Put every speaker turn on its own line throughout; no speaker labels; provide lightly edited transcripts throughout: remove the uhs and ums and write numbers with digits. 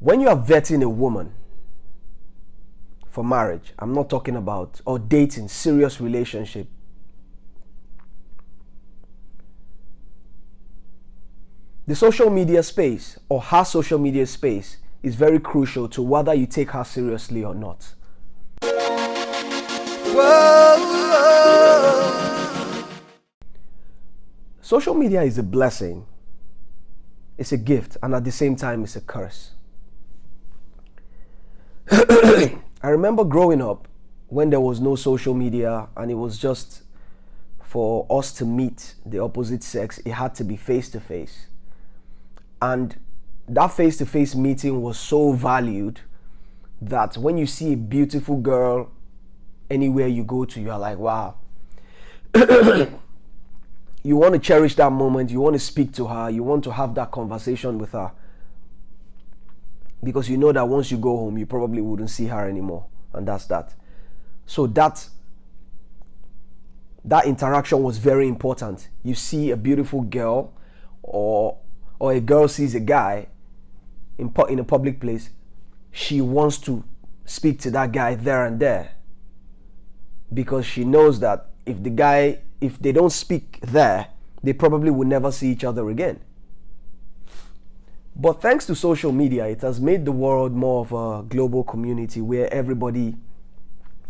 When you are vetting a woman for marriage, I'm not talking about or dating, serious relationship. The social media space or her social media space is very crucial to whether you take her seriously or not. Social media is a blessing, it's a gift, and at the same time it's a curse. I remember growing up when there was no social media and it was just for us to meet the opposite sex, it had to be face to face. And that face to face meeting was so valued that when you see a beautiful girl anywhere you go to, you're like, wow. You want to cherish that moment, you want to speak to her, you want to have that conversation with her. Because you know that once you go home, you probably wouldn't see her anymore. And that's that. So that interaction was very important. You see a beautiful girl or a girl sees a guy in a public place, she wants to speak to that guy there and there. Because she knows that if they don't speak there, they probably will never see each other again. But thanks to social media, it has made the world more of a global community where everybody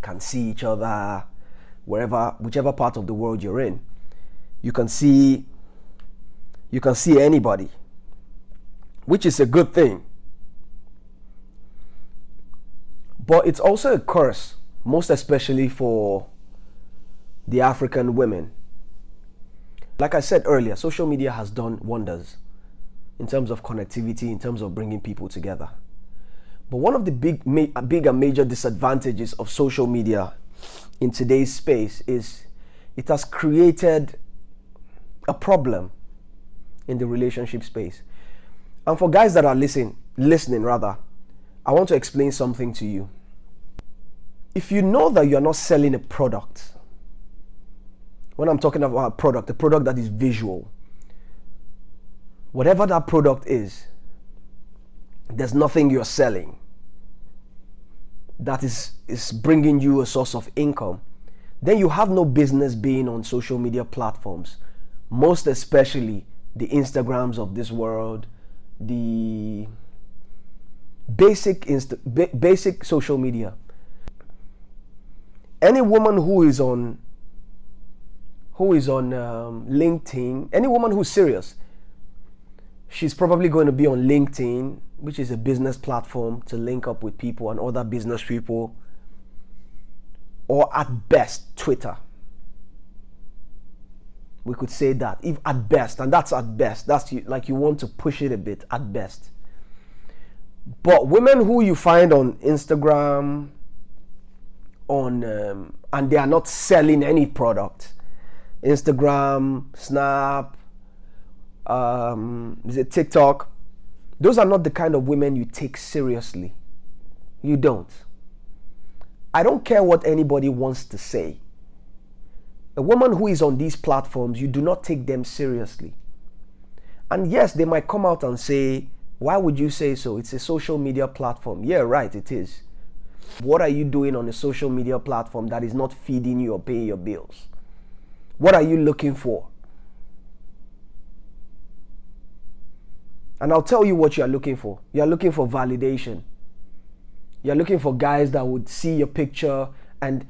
can see each other whichever part of the world you're in. You can see anybody, which is a good thing. But it's also a curse, most especially for the African women. Like I said earlier, social media has done wonders in terms of connectivity, in terms of bringing people together. But one of the big and major disadvantages of social media in today's space is it has created a problem in the relationship space. And for guys that are listening, I want to explain something to you. If you know that you're not selling a product, when I'm talking about a product that is visual, whatever that product is, there's nothing you're selling that is bringing you a source of income, then you have no business being on social media platforms, most especially the Instagrams of this world, the basic social media. Any woman who is on LinkedIn, any woman who's serious, she's probably going to be on LinkedIn, which is a business platform to link up with people and other business people, or at best Twitter. We could say that, if at best, and that's at best. That's like you want to push it a bit, at best. But women who you find on Instagram, and they are not selling any product, Instagram, Snap, is it TikTok? Those are not the kind of women you take seriously. You don't. I don't care what anybody wants to say. A woman who is on these platforms, you do not take them seriously. And yes, they might come out and say, why would you say so? It's a social media platform. Yeah, right, it is. What are you doing on a social media platform that is not feeding you or paying your bills? What are you looking for? And I'll tell you what you're looking for. You're looking for validation. You're looking for guys that would see your picture and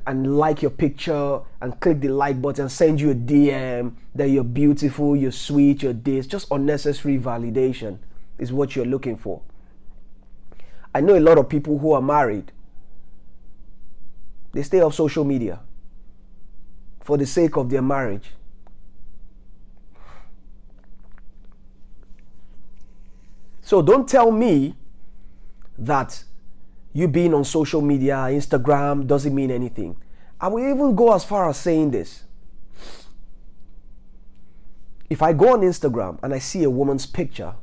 like your picture and click the like button, send you a DM that you're beautiful, you're sweet, you're this. Just unnecessary validation is what you're looking for. I know a lot of people who are married. They stay off social media for the sake of their marriage. So don't tell me that you being on social media, Instagram, doesn't mean anything. I will even go as far as saying this. If I go on Instagram and I see a woman's picture,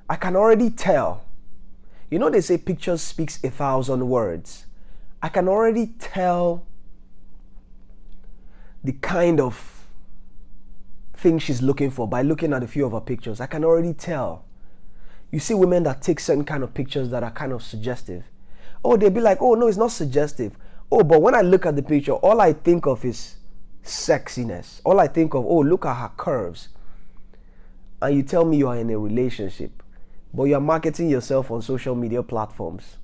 I can already tell. You know, they say pictures speaks 1,000 words. I can already tell the kind of thing she's looking for by looking at a few of her pictures. I can already tell. You see women that take certain kind of pictures that are kind of suggestive. Oh, they'll be like, oh no, it's not suggestive. Oh, but when I look at the picture, all I think of is sexiness. All I think of, oh, look at her curves. And you tell me you are in a relationship, but you're marketing yourself on social media platforms.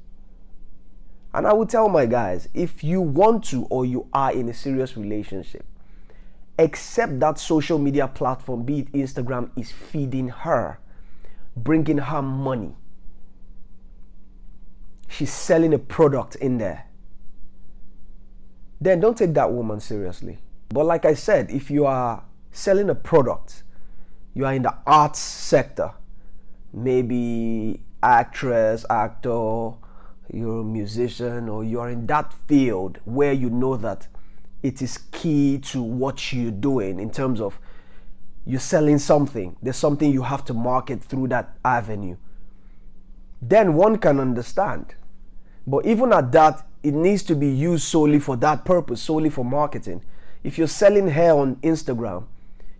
And I would tell my guys, if you want to or you are in a serious relationship, accept that social media platform, be it Instagram, is feeding her, bringing her money. She's selling a product in there. Then don't take that woman seriously. But like I said, if you are selling a product, you are in the arts sector, maybe actress, actor, you're a musician, or you're in that field where you know that it is key to what you're doing in terms of you're selling something. There's something you have to market through that avenue. Then one can understand. But even at that, it needs to be used solely for that purpose, solely for marketing. If you're selling hair on Instagram,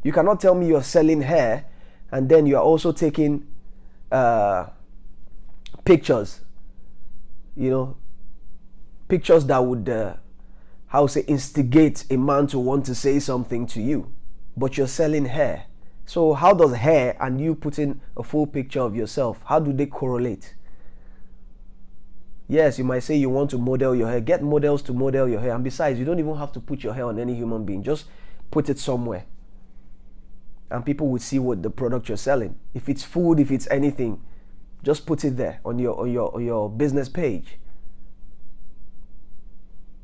you cannot tell me you're selling hair and then you're also taking pictures, pictures that would, instigate a man to want to say something to you. But you're selling hair. So how does hair and you putting a full picture of yourself, how do they correlate? Yes, you might say you want to model your hair. Get models to model your hair. And besides, you don't even have to put your hair on any human being. Just put it somewhere. And people will see what the product you're selling. If it's food, if it's anything, just put it there on your business page.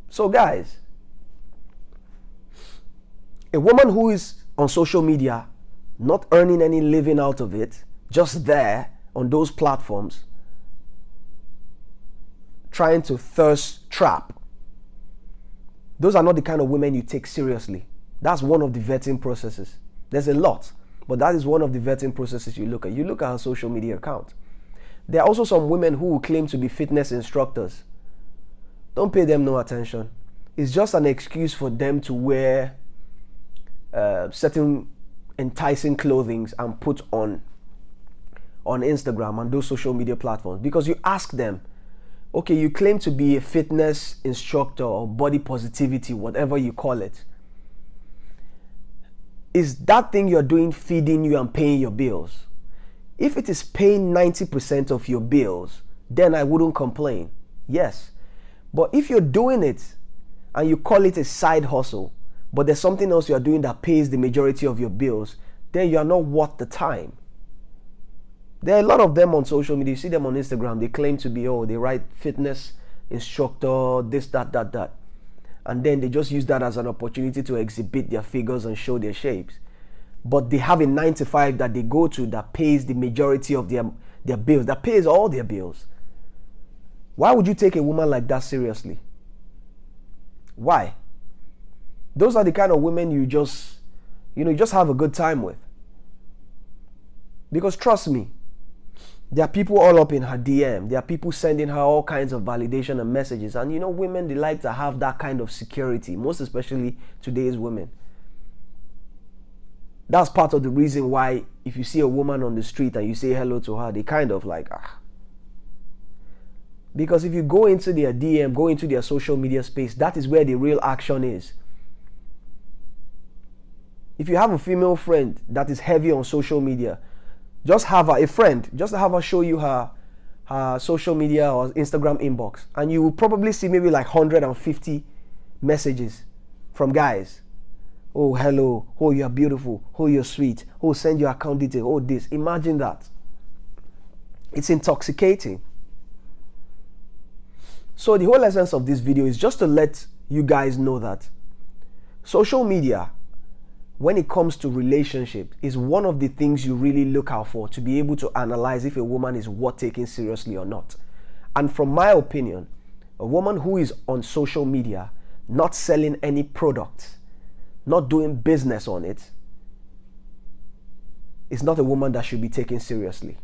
So guys, a woman who is on social media, not earning any living out of it, just there on those platforms, trying to thirst trap. Those are not the kind of women you take seriously. That's one of the vetting processes. There's a lot, but that is one of the vetting processes you look at. You look at her social media account. There are also some women who will claim to be fitness instructors. Don't pay them no attention. It's just an excuse for them to wear certain enticing clothing and put on Instagram and those social media platforms. Because you ask them, okay, you claim to be a fitness instructor or body positivity, whatever you call it. Is that thing you're doing feeding you and paying your bills? If it is paying 90% of your bills, then I wouldn't complain. Yes. But if you're doing it and you call it a side hustle, but there's something else you're doing that pays the majority of your bills, then you are not worth the time. There are a lot of them on social media. You see them on Instagram. They claim to be, they write fitness instructor, this, that. And then they just use that as an opportunity to exhibit their figures and show their shapes. But they have a 9 to 5 that they go to that pays the majority of their bills, that pays all their bills. Why would you take a woman like that seriously? Why? Those are the kind of women you just have a good time with. Because trust me, there are people all up in her DM. There are people sending her all kinds of validation and messages. And women, they like to have that kind of security, most especially today's women. That's part of the reason why if you see a woman on the street and you say hello to her, they kind of like, Because if you go into their DM, go into their social media space, that is where the real action is. If you have a female friend that is heavy on social media, just have her show you her social media or Instagram inbox, and you will probably see maybe like 150 messages from guys. Oh, hello. Oh, you're beautiful. Oh, you're sweet. Oh, send your account detail. Oh, this. Imagine that. It's intoxicating. So the whole essence of this video is just to let you guys know that social media, when it comes to relationships, is one of the things you really look out for to be able to analyze if a woman is worth taking seriously or not. And from my opinion, a woman who is on social media, not selling any products, not doing business on it, is not a woman that should be taken seriously.